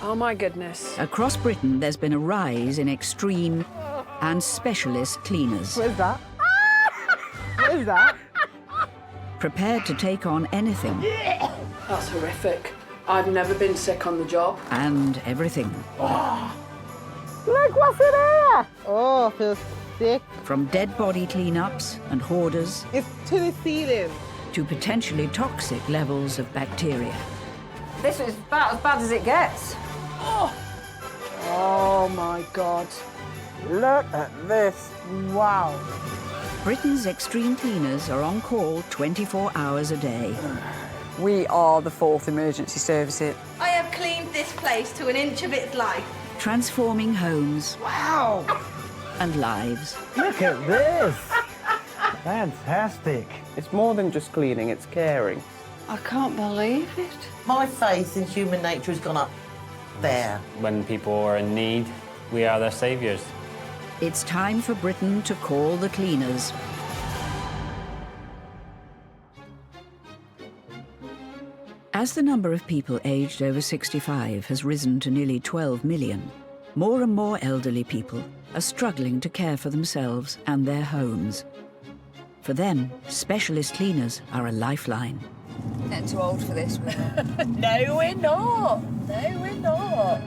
Oh, my goodness. Across Britain, there's been a rise in extreme and Britain, there's been a rise in extreme and specialist cleaners. What is that? What is that? Prepared to take on anything. That's horrific. I've never been sick on the job. And everything. Look what's in here! Oh, I feel sick. From dead body cleanups and hoarders It's to the ceiling. to potentially toxic levels of bacteria. This is about as bad as it gets. Oh, my God. Look at this. Wow. Britain's extreme cleaners are on call 24 hours a day. We are the 4th emergency service here. I have cleaned this place to an inch of its life. Transforming homes Wow. and lives. Look at this. Fantastic. It's more than just cleaning, it's caring. I can't believe it. My faith in human nature has gone up there. When people are in need, we are their saviours. It's time for Britain to call the cleaners. As the number of people aged over 65 has risen to nearly 12 million, more and more elderly people are struggling to care for themselves and their homes. For them, specialist cleaners are a lifeline. Getting too old for this. No, we're not. No, we're not.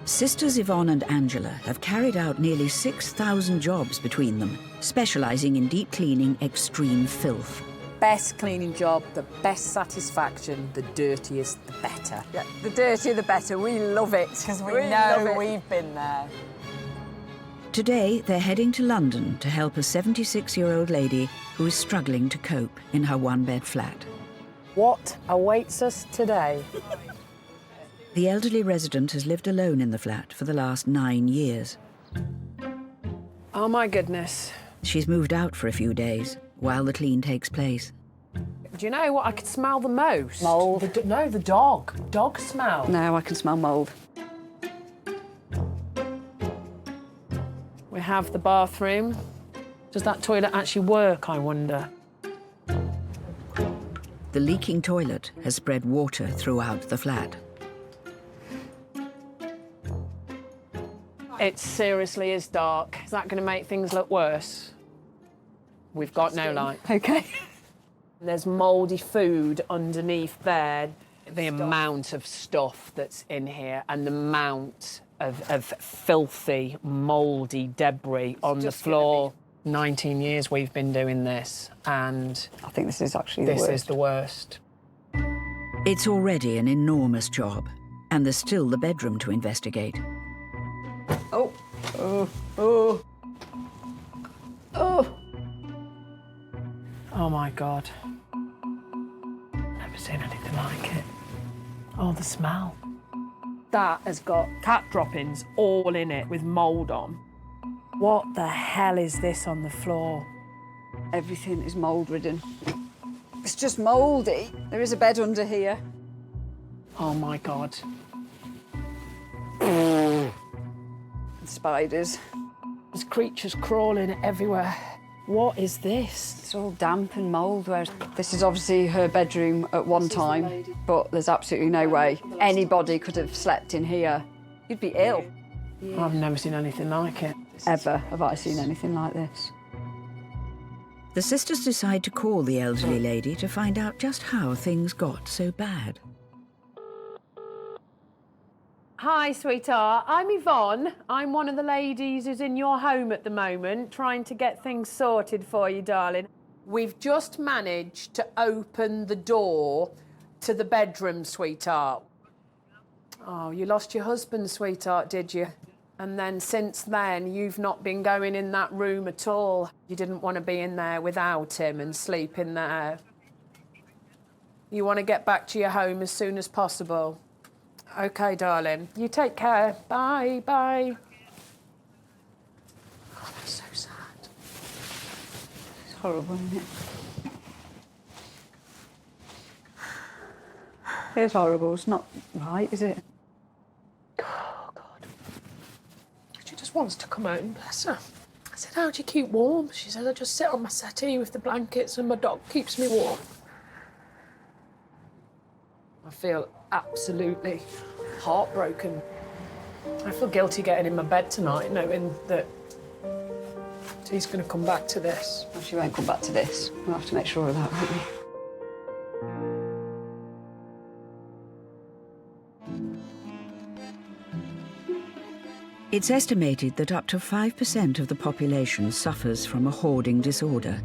Sisters Yvonne and Angela have carried out nearly 6,000 jobs between them, specialising in deep cleaning extreme filth. Best cleaning job, the best satisfaction, the dirtiest, the better. Yeah, the dirtier, the better. We love it. Because we know we've been there. Today, they're heading to London to help a 76-year-old lady who is struggling to cope in her one-bed flat. What awaits us today? The elderly resident has lived alone in the flat for the last 9 years. Oh, my goodness. She's moved out for a few days while the clean takes place. Do you know what I could smell the most? Mould. No, the dog. Dog smell. No, I can smell mould. We have the bathroom. Does that toilet actually work, I wonder? The leaking toilet has spread water throughout the flat. It seriously is dark. Is that going to make things look worse? We've got no light. OK. There's mouldy food underneath there. The amount of stuff that's in here and the amount of filthy, mouldy debris on the floor. 19 years we've been doing this, and I think this is actually the worst. This is the worst. It's already an enormous job, and there's still the bedroom to investigate. Oh. Oh. Oh. Oh. Oh, my God. Never seen anything like it. Oh, the smell. That has got cat droppings all in it with mould on. What the hell is this on the floor? Everything is mould-ridden. It's just mouldy. There is a bed under here. Oh, my God. Spiders. There's creatures crawling everywhere. What is this? It's all damp and mould, whereas this is obviously her bedroom at one time, but there's absolutely no way anybody could have slept in here. You'd be ill. I've never seen anything like it. Ever have I seen anything like this. The sisters decide to call the elderly lady to find out just how things got so bad. Hi, sweetheart. I'm Yvonne. I'm one of the ladies who's in your home at the moment, trying to get things sorted for you, darling. We've just managed to open the door to the bedroom, sweetheart. Oh, you lost your husband, sweetheart, did you? And then since then, you've not been going in that room at all. You didn't want to be in there without him and sleep in there. You want to get back to your home as soon as possible. OK, darling. You take care. Bye, bye. Oh, that's so sad. It's horrible, isn't it? It's horrible. It's not right, is it? Oh, God. She just wants to come home, bless her. I said, how do you keep warm? She said, I just sit on my settee with the blankets and my dog keeps me warm. I feel absolutely heartbroken. I feel guilty getting in my bed tonight, knowing that he's going to come back to this. Well, she won't come back to this. We'll have to make sure of that, won't we? It's estimated that up to 5% of the population suffers from a hoarding disorder,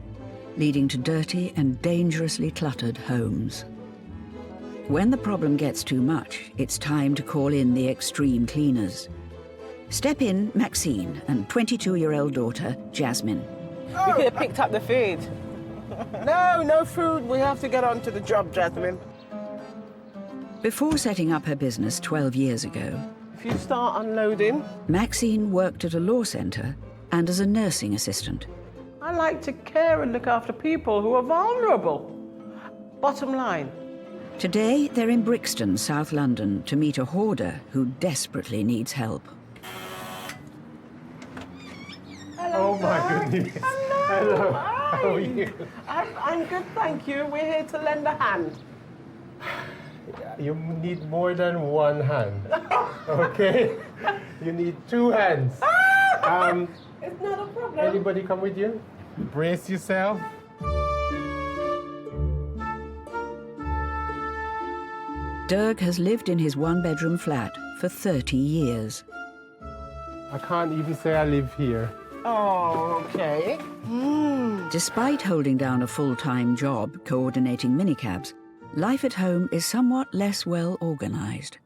leading to dirty and dangerously cluttered homes. When the problem gets too much, it's time to call in the extreme cleaners. Step in Maxine and 22-year-old daughter, Jasmine. We could have picked up the food. No food. We have to get on to the job, Jasmine. Before setting up her business 12 years ago, If you start unloading, Maxine worked at a law centre and as a nursing assistant. I like to care and look after people who are vulnerable. Bottom line. Today, they're in Brixton, South London, to meet a hoarder who desperately needs help. Hello, Oh my goodness. Hello. How are you? I'm good, thank you. We're here to lend a hand. You need more than one hand. Okay? You need two hands. It's not a problem. Anybody come with you? Brace yourself. Dirk has lived in his one-bedroom flat for 30 years. I can't even say I live here. Oh, okay. Despite holding down a full-time job coordinating minicabs, life at home is somewhat less well organised.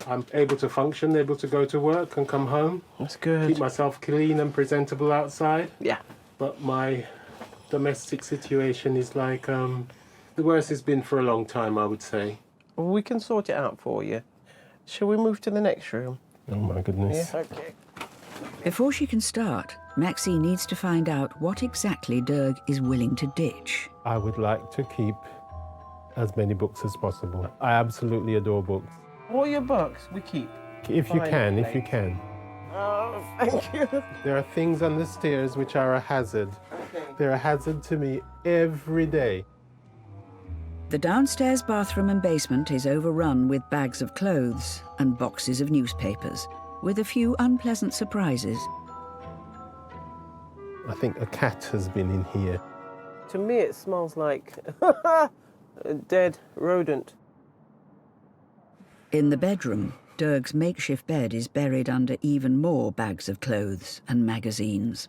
I'm able to function, able to go to work and come home. That's good. Keep myself clean and presentable outside. Yeah. But my domestic situation is like, the worst it's been for a long time, I would say. Well, we can sort it out for you. Shall we move to the next room? Oh my goodness. Yeah, okay. Before she can start, Maxine needs to find out what exactly Dirk is willing to ditch. I would like to keep as many books as possible. I absolutely adore books. All your books we keep. If you Fine, can, if thank you can. Oh, thank you. There are things on the stairs which are a hazard. Okay. They're a hazard to me every day. The downstairs bathroom and basement is overrun with bags of clothes and boxes of newspapers, with a few unpleasant surprises. I think a cat has been in here. To me, it smells like a dead rodent. In the bedroom, Dirk's makeshift bed is buried under even more bags of clothes and magazines.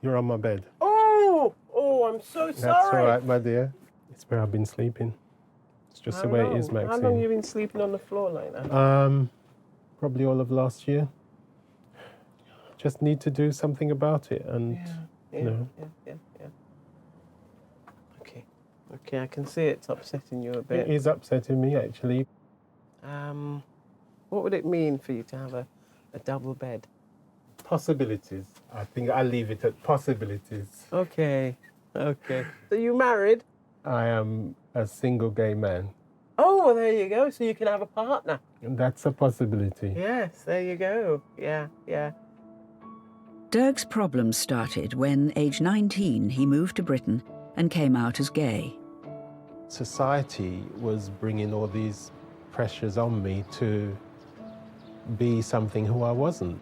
You're on my bed. Oh, I'm so sorry. That's all right, my dear. It's where I've been sleeping. It's just the way it is, Maxine. How long have you been sleeping on the floor like that? Probably all of last year. Just need to do something about it, and Yeah. Okay, I can see it's upsetting you a it bit. is upsetting me actually. What would it mean for you to have a double bed? Possibilities. I think I'll leave it at possibilities. Okay. So you married? I am a single gay man. Oh, well, there you go. So you can have a partner. And that's a possibility. Yes, there you go. Yeah. Dirk's problems started when, age 19, he moved to Britain and came out as gay. Society was bringing all these pressures on me to be something who I wasn't.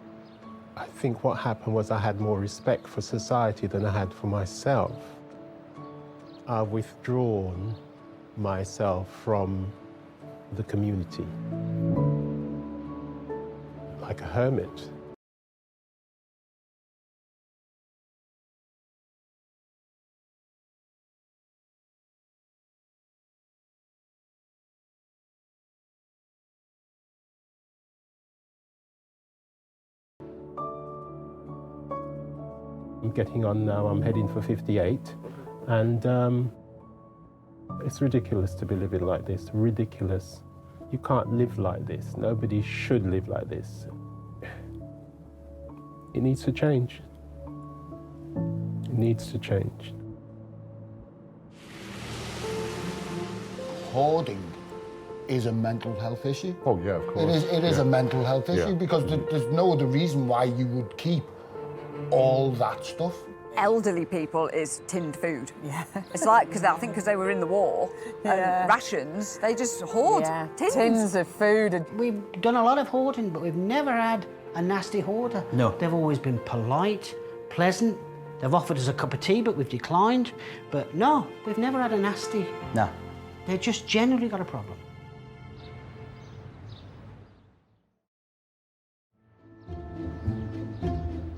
I think what happened was I had more respect for society than I had for myself. I've withdrawn myself from the community, like a hermit. I'm getting on now, I'm heading for 58, and it's ridiculous to be living like this, ridiculous. You can't live like this, nobody should live like this. It needs to change. It needs to change. Hoarding is a mental health issue. Oh, yeah, of course. It is a mental health issue because there's no other reason why you would keep all that stuff. elderly people is tinned food. Yeah. It's like, because they were in the war, and rations, they just hoard tins of food. We've done a lot of hoarding, but we've never had a nasty hoarder. No. They've always been polite, pleasant. They've offered us a cup of tea, but we've declined. But no, we've never had a nasty. No. They've just generally got a problem.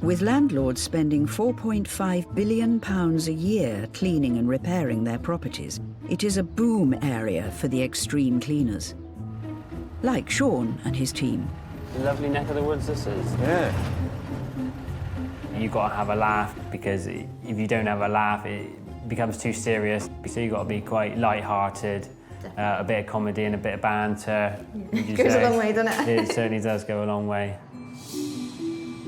With landlords spending £4.5 billion a year cleaning and repairing their properties, it is a boom area for the extreme cleaners. Like Sean and his team. Lovely neck of the woods this is. Yeah. You've got to have a laugh, because if you don't have a laugh, it becomes too serious. So you've got to be quite light-hearted, a bit of comedy and a bit of banter. Goes a long way, doesn't it? It certainly does go a long way.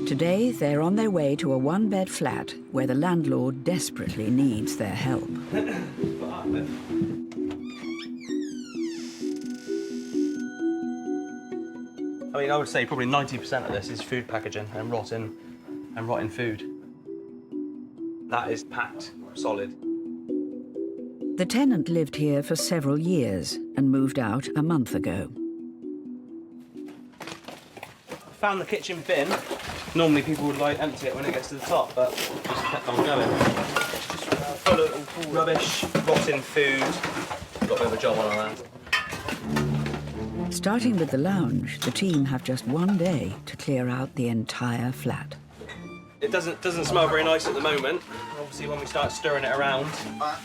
Today, they're on their way to a one-bed flat where the landlord desperately needs their help. I mean, I would say probably 90% of this is food packaging and rotten food. That is packed solid. The tenant lived here for several years and moved out a month ago. I found the kitchen bin. Normally people would like empty it when it gets to the top, but just kept on going. It's just full of rubbish, rotten food. Got a bit of a job on that. Starting with the lounge, the team have just one day to clear out the entire flat. It doesn't smell very nice at the moment. Obviously, when we start stirring it around,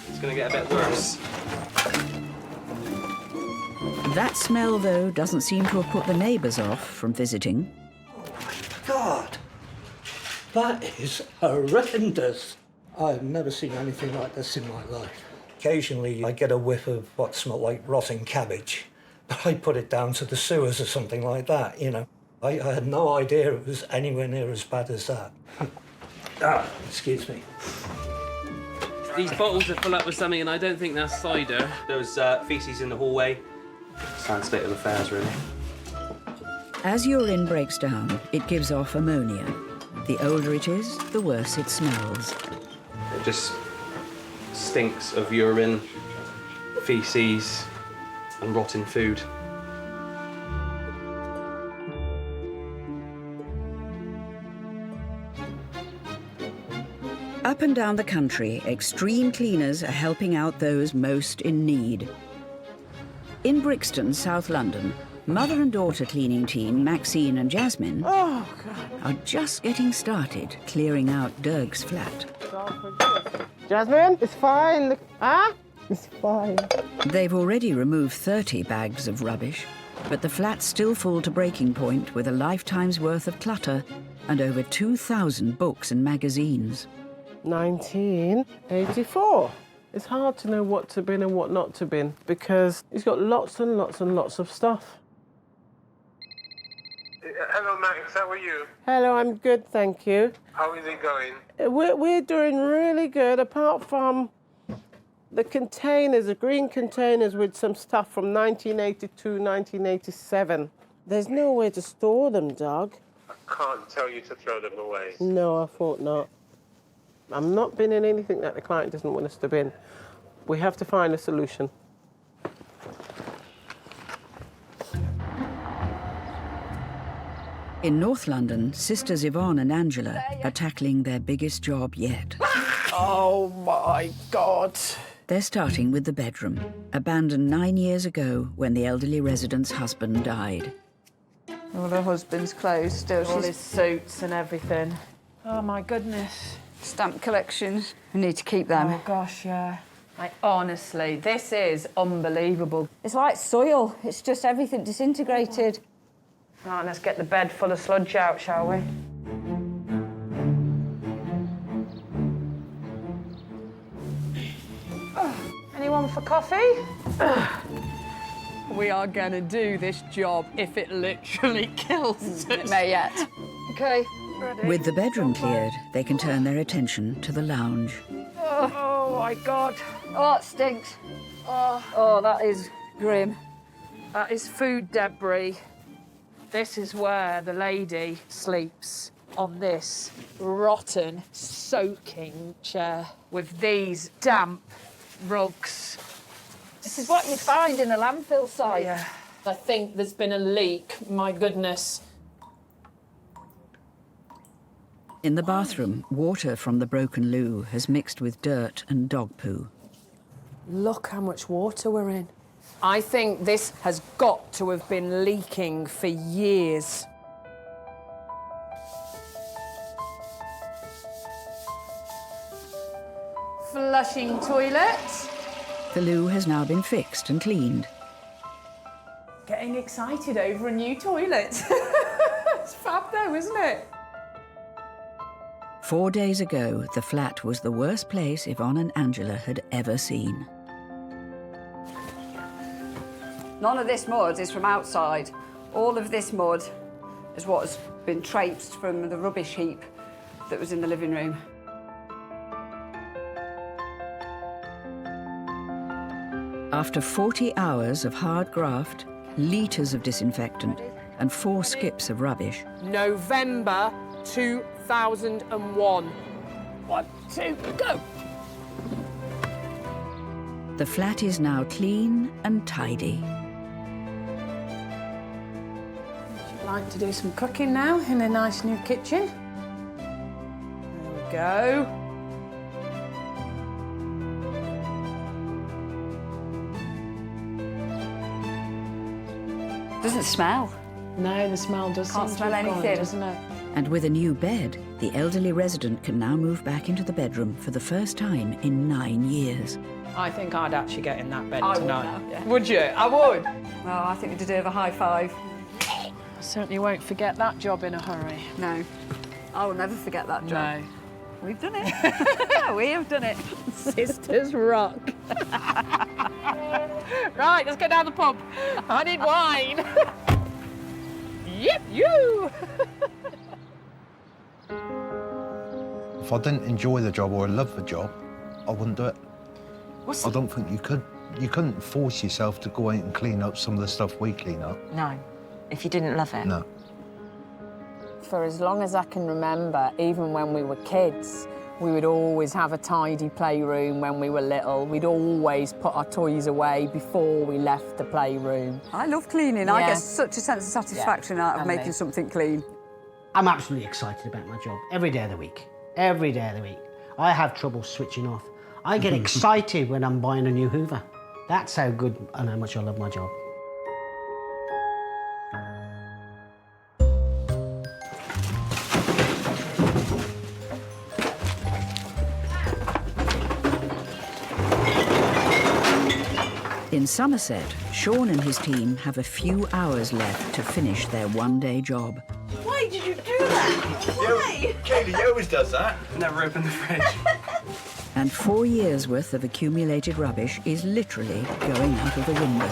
it's going to get a bit worse. That smell, though, doesn't seem to have put the neighbours off from visiting. God, that is horrendous. I've never seen anything like this in my life. Occasionally, I get a whiff of what smelled like rotting cabbage, but I put it down to the sewers or something like that, you know. I had no idea it was anywhere near as bad as that. Excuse me. These bottles are full up with something, and I don't think that's cider. There was faeces in the hallway. Sad state of affairs, really. As urine breaks down, it gives off ammonia. The older it is, the worse it smells. It just stinks of urine, faeces, and rotten food. Up and down the country, extreme cleaners are helping out those most in need. In Brixton, South London, mother and daughter cleaning team Maxine and Jasmine are just getting started clearing out Dirk's flat. Jasmine, it's fine. Huh? It's fine. They've already removed 30 bags of rubbish, but the flat's still full to breaking point with a lifetime's worth of clutter and over 2,000 books and magazines. 1984. It's hard to know what to bin and what not to bin because he's got lots and lots and lots of stuff. Hello, Max. How are you? Hello, I'm good, thank you. How is it going? We're doing really good, apart from the containers, the green containers with some stuff from 1982, 1987. There's nowhere to store them, Doug. I can't tell you to throw them away. No, I thought not. I'm not binning anything that the client doesn't want us to bin. We have to find a solution. In North London, sisters Yvonne and Angela are tackling their biggest job yet. Oh, my God. They're starting with the bedroom, abandoned 9 years ago when the elderly resident's husband died. All her husband's clothes still. All his suits and everything. Oh, my goodness. Stamp collections. We need to keep them. Oh, gosh, yeah. Like, honestly, this is unbelievable. It's like soil. It's just everything disintegrated. Right, let's get the bed full of sludge out, shall we? Anyone for coffee? We are gonna do this job if it literally kills us. It may yet. OK. Ready? With the bedroom cleared, they can turn their attention to the lounge. Oh, my God. Oh, it stinks. Oh, that is grim. That is food debris. This is where the lady sleeps. on this rotten, soaking chair with these damp rugs. This is what you find in a landfill site. Yeah. I think there's been a leak, my goodness. In the bathroom, water from the broken loo has mixed with dirt and dog poo. Look how much water we're in. I think this has got to have been leaking for years. Flushing toilet. The loo has now been fixed and cleaned. Getting excited over a new toilet. It's fab though, isn't it? 4 days ago, the flat was the worst place Yvonne and Angela had ever seen. None of this mud is from outside. All of this mud is what has been traipsed from the rubbish heap that was in the living room. After 40 hours of hard graft, litres of disinfectant, and 4 skips of rubbish, November 2001. 1, 2, go! the flat is now clean and tidy. I'd like to do some cooking now in a nice new kitchen. There we go. Doesn't smell. No, the smell does Can't seem smell to have gone, anything. doesn't it? And with a new bed, the elderly resident can now move back into the bedroom for the first time in 9 years. I think I'd actually get in that bed I would tonight. now, yeah. Would you? I would. Well, I think you deserve a high five. I certainly won't forget that job in a hurry. No, I will never forget that job. No. We've done it. We have done it. Sisters rock. Right, let's go down the pub. I need wine. Yep, you. If I didn't enjoy the job or love the job, I wouldn't do it. I don't think you could. You couldn't force yourself to go out and clean up some of the stuff we clean up. No, if you didn't love it. No. For as long as I can remember, even when we were kids, we would always have a tidy playroom when we were little. We'd always put our toys away before we left the playroom. I love cleaning. I get such a sense of satisfaction out of and making me. something clean. I'm absolutely excited about my job every day of the week. Every day of the week. I have trouble switching off. I get excited when I'm buying a new Hoover. That's how good and how much I love my job. In Somerset, Sean and his team have a few hours left to finish their one-day job. Why did you do that? Why? Kaylee always does that. Never open the fridge. And 4 years' worth of accumulated rubbish is literally going out of the window.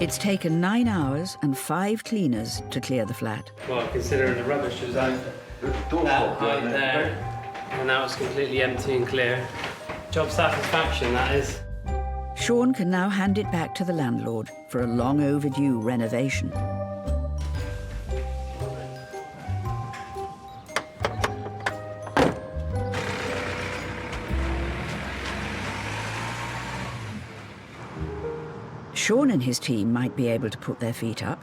It's taken 9 hours and 5 cleaners to clear the flat. Well, considering the rubbish was out that height there, and now it's completely empty and clear. Job satisfaction, that is. Sean can now hand it back to the landlord for a long overdue renovation. Sean and his team might be able to put their feet up,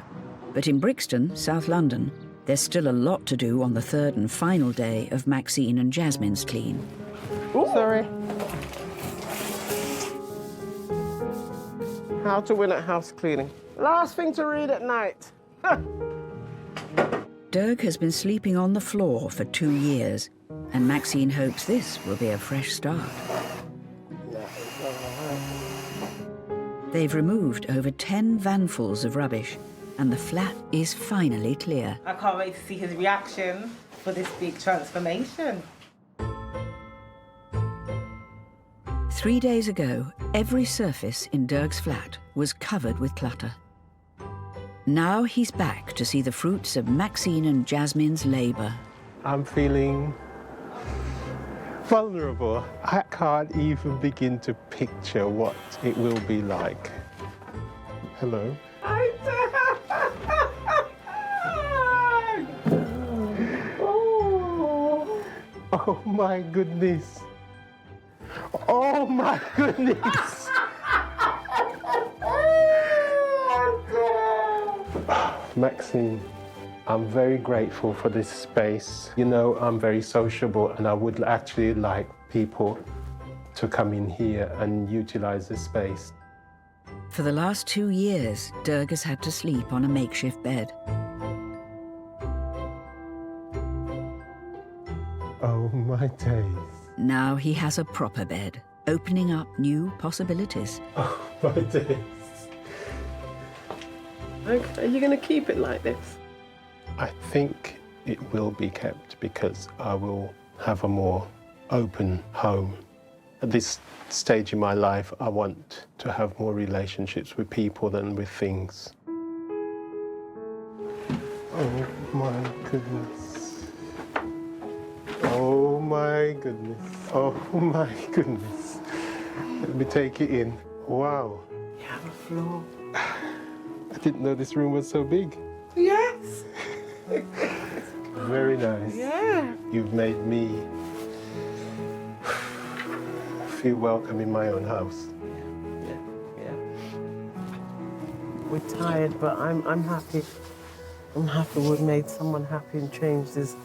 but in Brixton, South London, there's still a lot to do on the third and final day of Maxine and Jasmine's clean. Ooh. Sorry. How to win at house cleaning. Last thing to read at night. Dirk has been sleeping on the floor for 2 years, and Maxine hopes this will be a fresh start. They've removed over 10 vanfuls of rubbish, and the flat is finally clear. I can't wait to see his reaction for this big transformation. 3 days ago, every surface in Dirk's flat was covered with clutter. Now he's back to see the fruits of Maxine and Jasmine's labour. I'm feeling vulnerable. I can't even begin to picture what it will be like. Hello. Hi, Dirk. Oh my goodness. Oh my goodness. Maxine, I'm very grateful for this space. You know, I'm very sociable and I would actually like people to come in here and utilize this space. For the last 2 years, Dirk has had to sleep on a makeshift bed. Oh my days. Now he has a proper bed, opening up new possibilities. Oh my days. Okay, are you going to keep it like this? I think it will be kept because I will have a more open home. At this stage in my life, I want to have more relationships with people than with things. Oh my goodness. Oh my goodness. Oh my goodness. Let me take it in. Wow. You have a floor. I didn't know this room was so big. Yes. Very nice. Yeah. You've made me feel welcome in my own house. Yeah. We're tired, but I'm happy. I'm happy we've made someone happy and changed his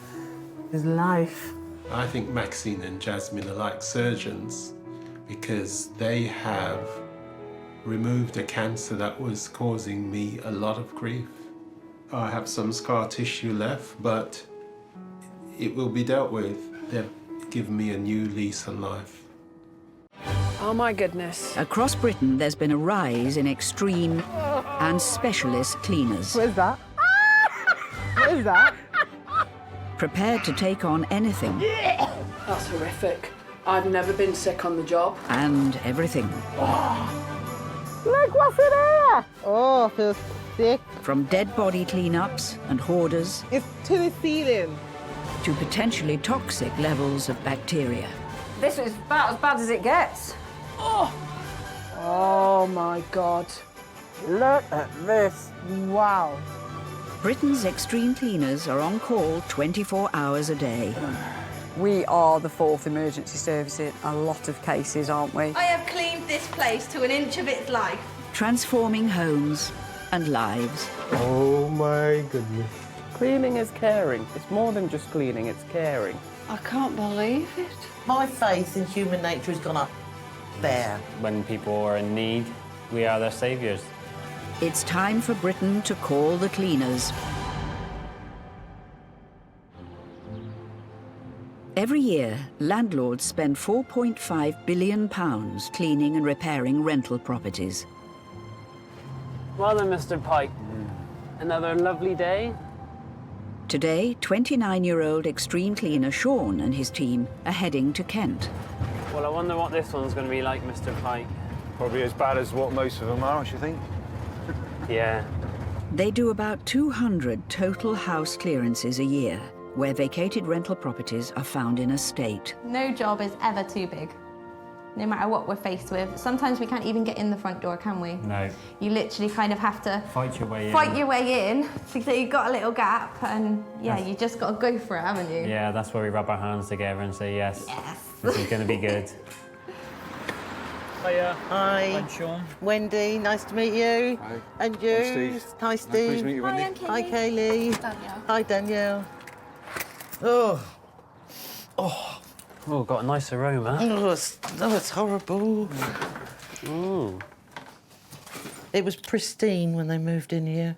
life. I think Maxine and Jasmine are like surgeons because they have removed a cancer that was causing me a lot of grief. I have some scar tissue left, but it will be dealt with. They've given me a new lease on life. Oh my goodness. Across Britain, there's been a rise in extreme and specialist cleaners. Where's that? Where's that? Prepared to take on anything That's horrific. I've never been sick on the job. and everything. Look what's in here! Oh, I feel sick. From dead body cleanups and hoarders It's to the ceiling. to potentially toxic levels of bacteria. This is about as bad as it gets. Oh my God. Look at this. Wow. Britain's extreme cleaners are on call 24 hours a day. We are the 4th emergency service in a lot of cases, aren't we? I have cleaned this place to an inch of its life. Transforming homes and lives. Oh my goodness. Cleaning is caring. It's more than just cleaning, it's caring. I can't believe it. My faith in human nature has gone up there. When people are in need, we are their saviours. It's time for Britain to call the cleaners. Every year, landlords spend £4.5 billion cleaning and repairing rental properties. Well then, Mr. Pike, another lovely day. Today, 29-year-old extreme cleaner Sean and his team are heading to Kent. Well, I wonder what this one's going to be like, Mr. Pike. Probably as bad as what most of them are, I should think. Yeah. They do about 200 total house clearances a year, where vacated rental properties are found in a state. No job is ever too big, no matter what we're faced with. Sometimes we can't even get in the front door, can we? No. You literally kind of have to Fight your way in. fight your way in. So you've got a little gap, and yeah, you just got to go for it, haven't you? Yeah, that's where we rub our hands together and say, yes, Yes. this is going to be good. Hiya. Hi. I'm Sean. Wendy, nice to meet you. Hi. And you. I'm Steve. Hi, Steve. Nice to meet you, Wendy. Hi, I'm Kaylee. Hi, Kaylee. Danielle. Hi, Danielle. Oh. Oh, got a nice aroma. It's horrible. It was pristine when they moved in here.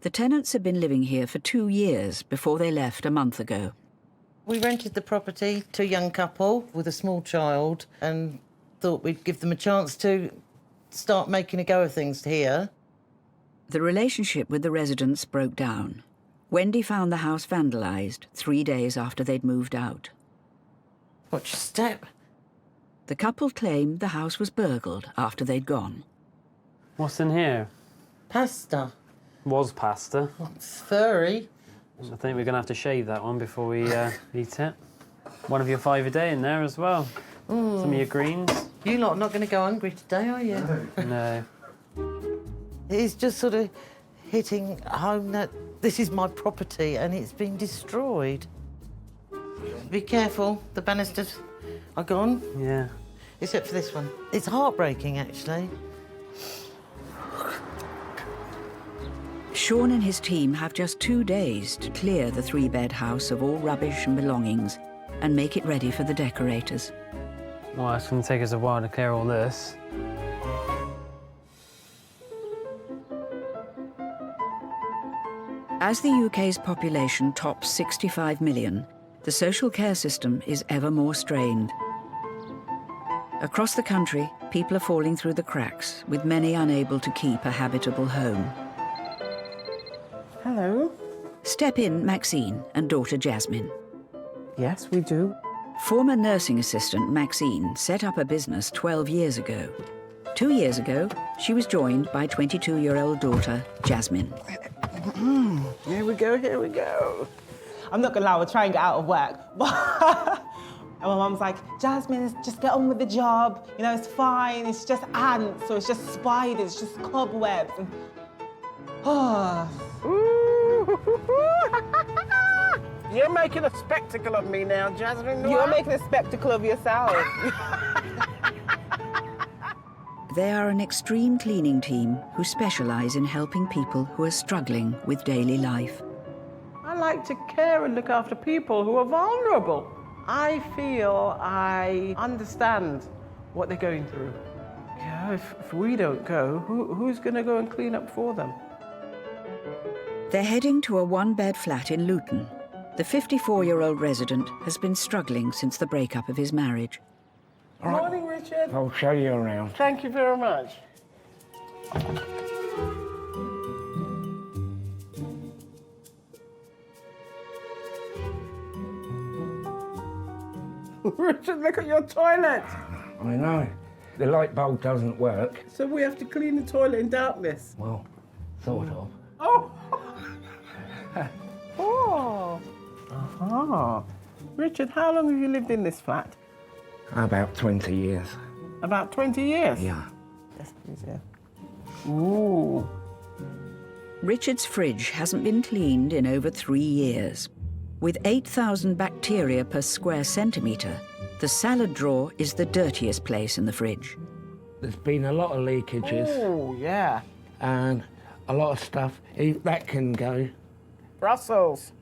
The tenants have been living here for 2 years before they left a month ago. We rented the property to a young couple with a small child and thought we'd give them a chance to start making a go of things here. The relationship with the residents broke down. Wendy found the house vandalised 3 days after they'd moved out. Watch your step. The couple claimed the house was burgled after they'd gone. What's in here? Pasta. Was pasta. It's furry. I think we're going to have to shave that one before we eat it. One of your 5 a day in there as well. Mm. Some of your greens. You lot are not going to go hungry today, are you? No. It's just sort of hitting home that this is my property and it's been destroyed. Be careful, the banisters are gone. Yeah. Except for this one. It's heartbreaking, actually. Sean and his team have just 2 days to clear the 3-bed house of all rubbish and belongings and make it ready for the decorators. Well, it's going to take us a while to clear all this. As the UK's population tops 65 million, the social care system is ever more strained. Across the country, people are falling through the cracks, with many unable to keep a habitable home. Hello. Step in Maxine and daughter Jasmine. Yes, we do. Former nursing assistant Maxine set up a business 12 years ago. 2 years ago, she was joined by 22-year-old daughter Jasmine. Here we go, here we go. I'm not gonna lie, we're trying to get out of work. And my mum's like, Jasmine, just get on with the job. You know, it's fine, it's just ants, or it's just spiders, it's just cobwebs. And... You're making a spectacle of me now, Jasmine. You're making a spectacle of yourself. They are an extreme cleaning team who specialise in helping people who are struggling with daily life. I like to care and look after people who are vulnerable. I feel I understand what they're going through. Yeah, if we don't go, who's going to go and clean up for them? They're heading to a 1-bed flat in Luton. The 54-year-old resident has been struggling since the breakup of his marriage. Good morning, Richard. I'll show you around. Thank you very much. Richard, look at your toilet. I know. The light bulb doesn't work. So we have to clean the toilet in darkness? Well, sort of. Oh! Oh! Uh-huh. Richard, how long have you lived in this flat? About 20 years. About 20 years? Yeah. Yes, please, yeah. Ooh. Richard's fridge hasn't been cleaned in over 3 years. With 8,000 bacteria per square centimetre, the salad drawer is the dirtiest place in the fridge. There's been a lot of leakages. Oh, yeah. And a lot of stuff. That can go. Brussels.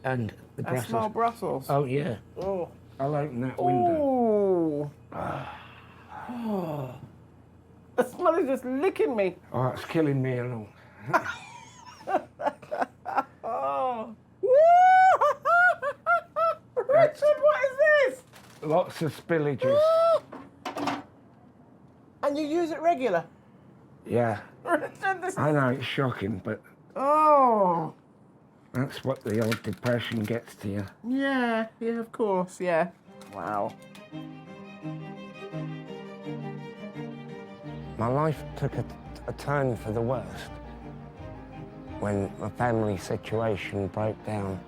And the I Brussels. smell Brussels. Oh, yeah. Oh. I'll open that window. Ooh. Oh. The smell is just licking me. Oh, it's killing me along. Oh. Richard, what is this? Lots of spillages. And you use it regular? Yeah. Richard, this is... I know, it's shocking, but Oh. that's what the old depression gets to you. Yeah, of course, yeah. Wow. My life took a turn for the worst when my family situation broke down.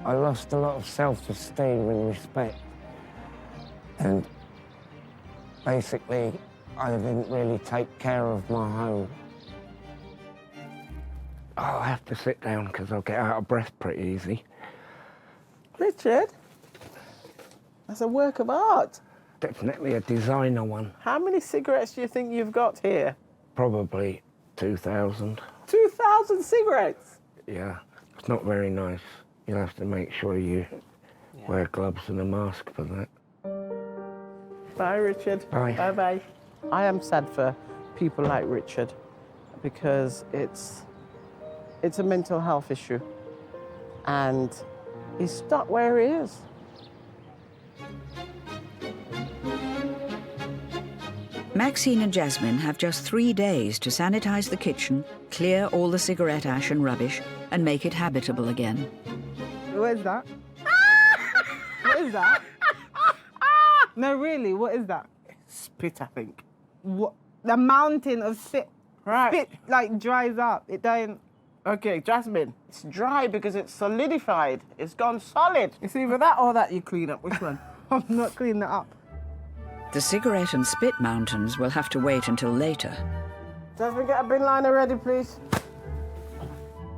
I lost a lot of self-esteem and respect, and basically I didn't really take care of my home. Oh, I have to sit down because I'll get out of breath pretty easy. Richard, that's a work of art. Definitely a designer one. How many cigarettes do you think you've got here? Probably 2,000. 2,000 cigarettes? Yeah, it's not very nice. You'll have to make sure you wear gloves and a mask for that. Bye, Richard. Bye. Bye-bye. I am sad for people like Richard because it's a mental health issue and he's stuck where he is. Maxine and Jasmine have just 3 days to sanitise the kitchen, clear all the cigarette ash and rubbish, and make it habitable again. What is that? What is that? No, really, what is that? Spit, I think. What? The mountain of spit. Right. Spit, like, dries up. It don't... Okay, Jasmine, it's dry because it's solidified. It's gone solid. It's either that or that you clean up. Which one? I'm not cleaning it up. The cigarette and spit mountains will have to wait until later. Jasmine, get a bin liner ready, please.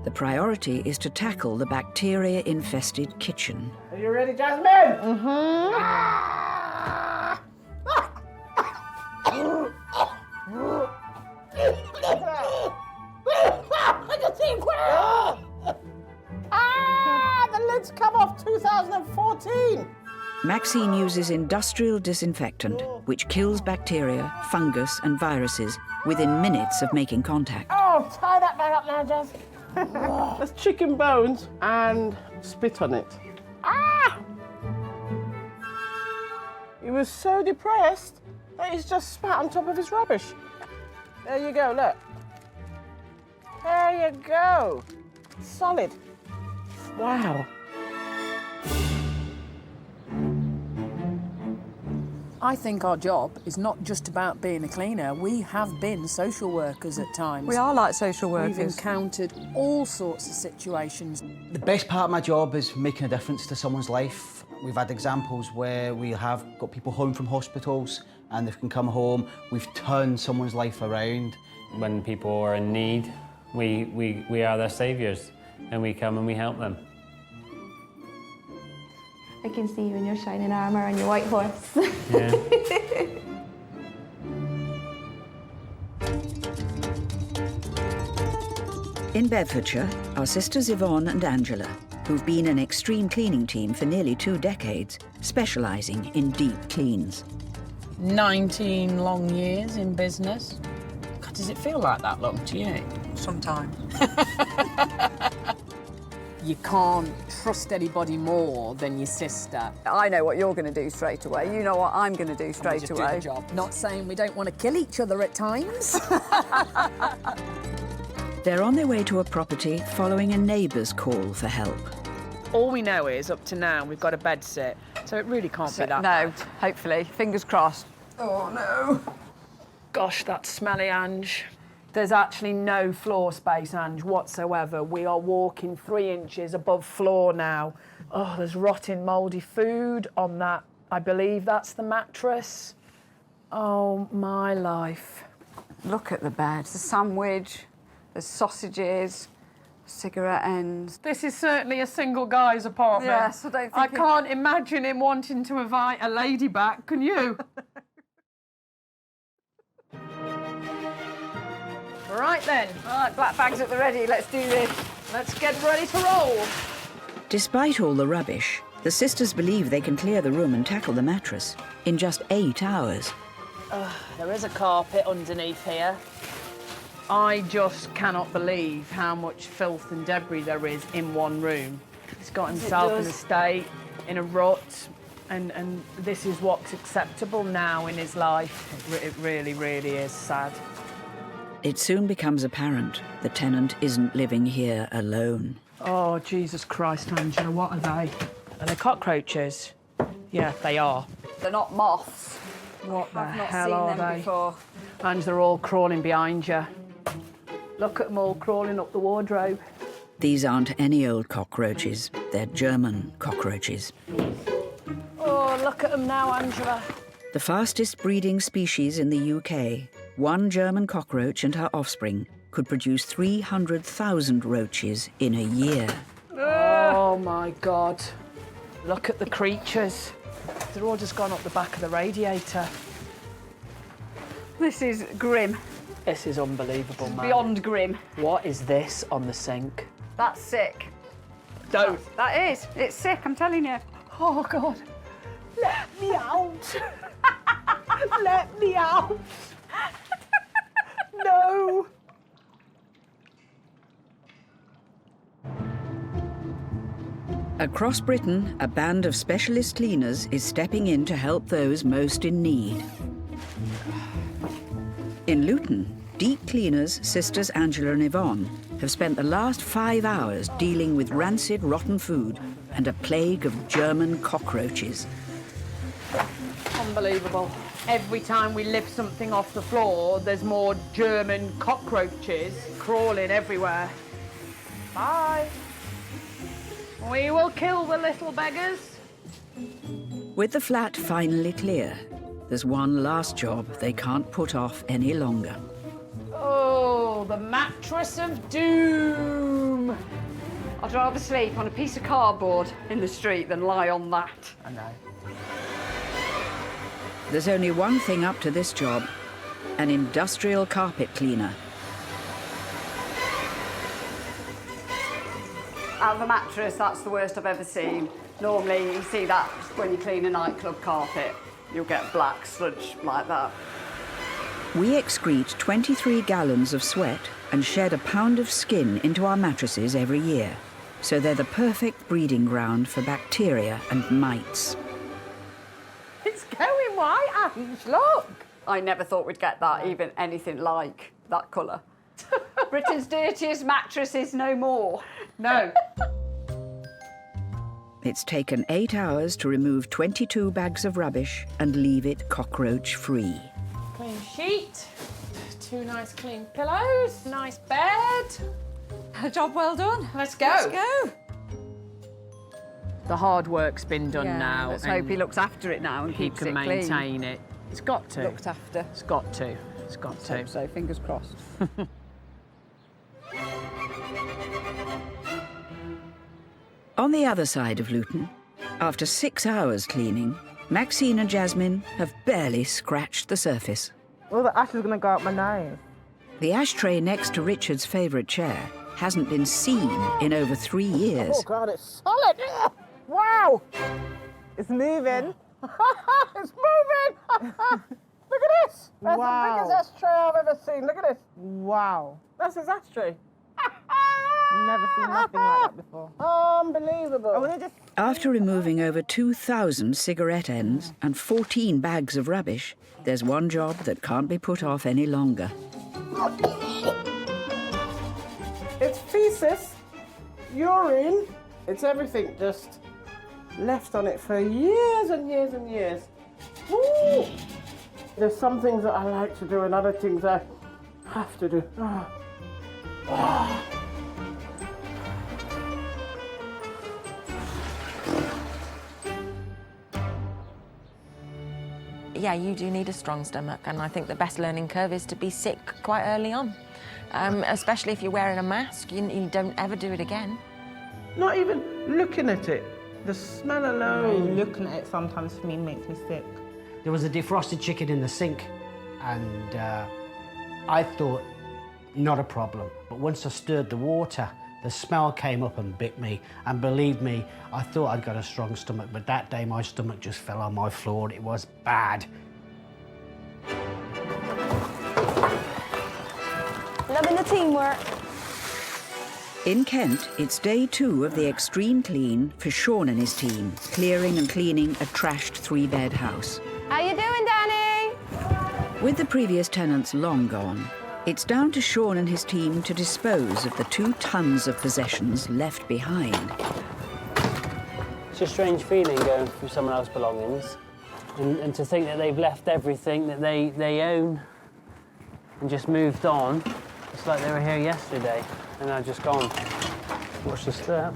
The priority is to tackle the bacteria-infested kitchen. Are you ready, Jasmine? Mm-hmm. The lid's come off 2014. Maxine uses industrial disinfectant, which kills bacteria, fungus and viruses within minutes of making contact. Oh, tie that back up now, Jazz. There's chicken bones and spit on it. Ah! He was so depressed that he's just spat on top of his rubbish. There you go, look. There you go. Solid. Wow. I think our job is not just about being a cleaner. We have been social workers at times. We are like social workers. We've encountered all sorts of situations. The best part of my job is making a difference to someone's life. We've had examples where we have got people home from hospitals and they can come home. We've turned someone's life around. When people are in need, we are their saviours, and we come and we help them. I can see you in your shining armour and your white horse. Yeah. In Bedfordshire, our sisters Yvonne and Angela, who've been an extreme cleaning team for nearly 2 decades, specialising in deep cleans. 19 long years in business. God, does it feel like that long to you? Sometimes. You can't trust anybody more than your sister. I know what you're going to do straight away. You know what I'm going to do straight Just away. do the job. Not saying we don't want to kill each other at times. They're on their way to a property following a neighbour's call for help. All we know is, up to now, we've got a bed sit, so it really can't be that No, bad. hopefully. Fingers crossed. Oh, no. Gosh, that's smelly, Ange. There's actually no floor space, Ange, whatsoever. We are walking 3 inches above floor now. Oh, there's rotting, mouldy food on that. I believe that's the mattress. Oh, my life. Look at the bed. There's a sandwich, there's sausages, cigarette ends. This is certainly a single guy's apartment. Yes, I don't think I can't imagine him wanting to invite a lady back, can you? Right then. Right, black bags at the ready. Let's do this. Let's get ready to roll. Despite all the rubbish, the sisters believe they can clear the room and tackle the mattress in just 8 hours. There is a carpet underneath here. I just cannot believe how much filth and debris there is in one room. He's got himself in a state, in a rut, and this is what's acceptable now in his life. It really, really is sad. It soon becomes apparent the tenant isn't living here alone. Oh, Jesus Christ, Angela, what are they? Are they cockroaches? Yeah, they are. They're not moths. What the I've not hell seen are them they? before. And they're all crawling behind you. Look at them all crawling up the wardrobe. These aren't any old cockroaches, they're German cockroaches. Oh, look at them now, Angela. The fastest breeding species in the UK, one German cockroach and her offspring could produce 300,000 roaches in a year. Oh, my God. Look at the creatures. They're all just gone up the back of the radiator. This is grim. This is unbelievable, man. Beyond grim. What is this on the sink? That's sick. Don't. That is. It's sick, I'm telling you. Oh, God. Let me out. Let me out. No. Across Britain, a band of specialist cleaners is stepping in to help those most in need. In Luton, deep cleaners, sisters Angela and Yvonne, have spent the last 5 hours dealing with rancid, rotten food and a plague of German cockroaches. Unbelievable. Every time we lift something off the floor, there's more German cockroaches crawling everywhere. Bye. We will kill the little beggars. With the flat finally clear, there's one last job they can't put off any longer. Oh, the mattress of doom. I'd rather sleep on a piece of cardboard in the street than lie on that. I know. There's only one thing up to this job, an industrial carpet cleaner. Out of a mattress, that's the worst I've ever seen. Normally, you see that when you clean a nightclub carpet. You'll get black sludge like that. We excrete 23 gallons of sweat and shed a pound of skin into our mattresses every year. So they're the perfect breeding ground for bacteria and mites. It's going white, Ange, look. I never thought we'd get that, even anything like that colour. Britain's dirtiest mattress is no more. No. It's taken 8 hours to remove 22 bags of rubbish and leave it cockroach-free. Clean sheet, 2 nice clean pillows, nice bed. A job well done. Let's go. Let's go. The hard work's been done now. Let's hope he looks after it now and he keeps can it clean. maintain it. It's got to. Looked after. It's got to. It's got to. Hope so, fingers crossed. On the other side of Luton, after 6 hours cleaning, Maxine and Jasmine have barely scratched the surface. All the ash is going to go out my nose. The ashtray next to Richard's favourite chair hasn't been seen in over 3 years. Oh, God, it's solid. Yeah. Wow. It's moving. It's moving! Look at this! That's Wow. the biggest ashtray I've ever seen. Look at this. Wow. That's his ashtray. Never seen nothing like that before. Unbelievable. After removing over 2,000 cigarette ends and 14 bags of rubbish, there's one job that can't be put off any longer. It's feces, urine, it's everything just left on it for years and years and years. Woo! There's some things that I like to do and other things I have to do. Yeah, you do need a strong stomach, and I think the best learning curve is to be sick quite early on. Especially if you're wearing a mask, you don't ever do it again. Not even looking at it. The smell alone. Looking at it sometimes for me makes me sick. There was a defrosted chicken in the sink, and I thought, not a problem. But once I stirred the water, the smell came up and bit me. And believe me, I thought I'd got a strong stomach, but that day my stomach just fell on my floor. It was bad. Loving the teamwork. In Kent, it's day 2 of the extreme clean for Sean and his team, clearing and cleaning a trashed 3-bed house. How you doing, Danny? With the previous tenants long gone, it's down to Sean and his team to dispose of the 2 tons of possessions left behind. It's a strange feeling going through someone else's belongings and to think that they've left everything that they own and just moved on. It's like they were here yesterday and they're just gone. Watch the step.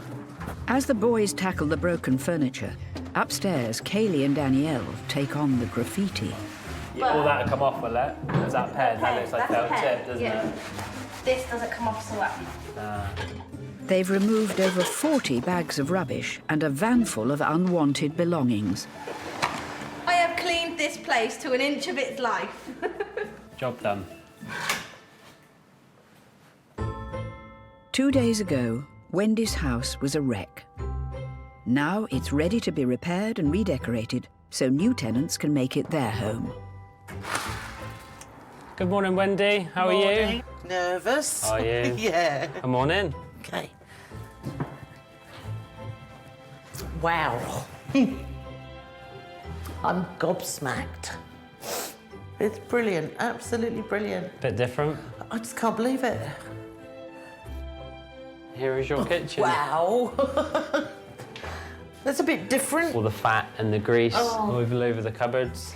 As the boys tackle the broken furniture, upstairs, Kaylee and Danielle take on the graffiti. Yeah, all that will come off, will it? Is that pen? That looks like felt tip, doesn't it? This doesn't come off so well. They've removed over 40 bags of rubbish and a vanful of unwanted belongings. I have cleaned this place to an inch of its life. Job done. 2 days ago, Wendy's house was a wreck. Now it's ready to be repaired and redecorated so new tenants can make it their home. Good morning, Wendy. How are you? Nervous? Are you? Yeah. Come on in. Okay. Wow. I'm gobsmacked. It's brilliant, absolutely brilliant. Bit different. I just can't believe it. Here is your kitchen. Wow. That's a bit different. All the fat and the grease Oh. all over the cupboards.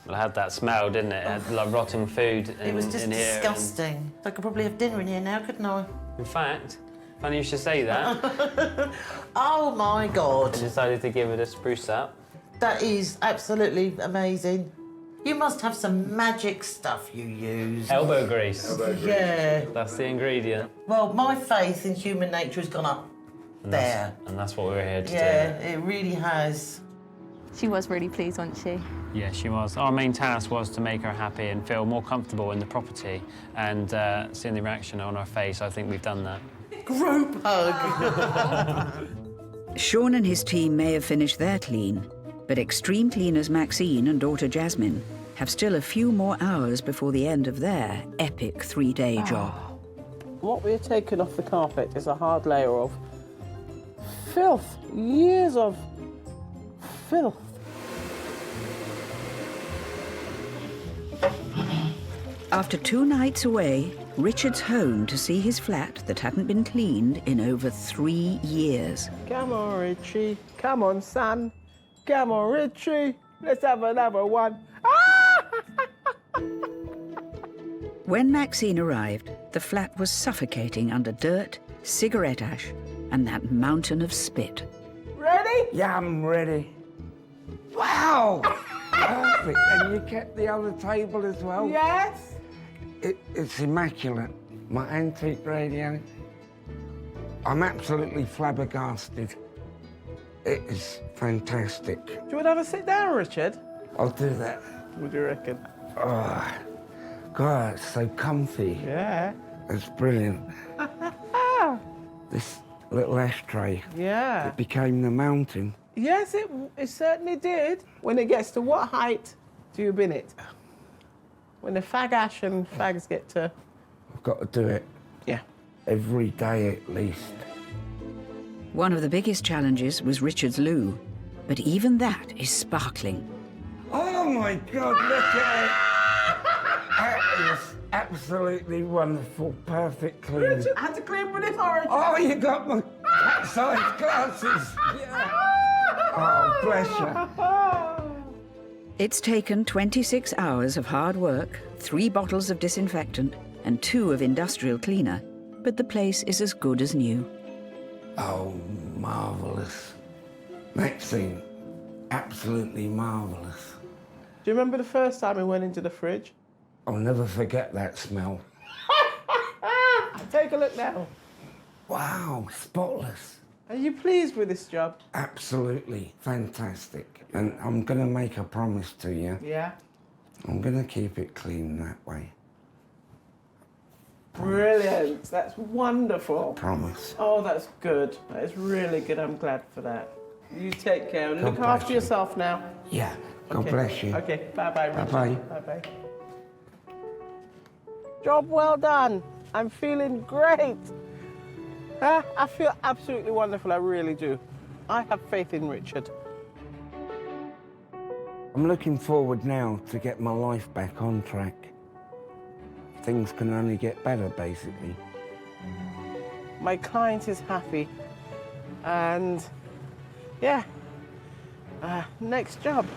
Well, it had that smell, didn't it? It had like rotting food It was just in here. disgusting. I could probably have dinner in here now, couldn't I? In fact, funny you should say that. Oh my God. I decided to give it a spruce up. That is absolutely amazing. You must have some magic stuff you use. Elbow grease. Yeah. That's the ingredient. Well, my faith in human nature has gone up. there. And that's what we're here to do. Yeah, it really has. She was really pleased, wasn't she? Yeah, she was. Our main task was to make her happy and feel more comfortable in the property, and seeing the reaction on her face, I think we've done that. Group hug. Sean and his team may have finished their clean, but extreme cleaners Maxine and daughter Jasmine have still a few more hours before the end of their epic 3-day job. What we're taking off the carpet is a hard layer of filth, years of filth. After 2 nights away, Richard's home to see his flat that hadn't been cleaned in over 3 years. Come on, Richie. Come on, son. Come on, Richie. Let's have another one. When Maxine arrived, the flat was suffocating under dirt, cigarette ash, and that mountain of spit. Ready? Yeah, I'm ready. Wow! Perfect. And you kept the other table as well? Yes. It's immaculate. My antique radio. I'm absolutely flabbergasted. It is fantastic. Do you want to have a sit down, Richard? I'll do that. What do you reckon? Oh, God, it's so comfy. Yeah. It's brilliant. This little ashtray. Yeah. It became the mountain. Yes, it certainly did. When it gets to what height do you bin it? When the fag ash and fags get to... I've got to do it. Yeah. Every day at least. One of the biggest challenges was Richard's loo, but even that is sparkling. Oh my God, look at it! That is absolutely wonderful, perfect clean. Richard, I had to clean with this orange. Oh, you got my cat-sized glasses. Yeah. Oh, bless you. It's taken 26 hours of hard work, 3 bottles of disinfectant, and 2 of industrial cleaner, but the place is as good as new. Oh, marvellous. Maxine, absolutely marvellous. Do you remember the first time we went into the fridge? I'll never forget that smell. Take a look now. Wow, spotless. Are you pleased with this job? Absolutely fantastic. And I'm going to make a promise to you. Yeah. I'm going to keep it clean that way. Brilliant. That's wonderful. Promise. Oh, that's good. That is really good. I'm glad for that. You take care and God look bless after you. yourself now. Yeah. God Okay. bless you. Okay. Bye-bye, Richard. Bye-bye. Bye-bye. Job well done. I'm feeling great. I feel absolutely wonderful. I really do. I have faith in Richard. I'm looking forward now to get my life back on track. Things can only get better, basically. My client is happy. And, yeah, next job.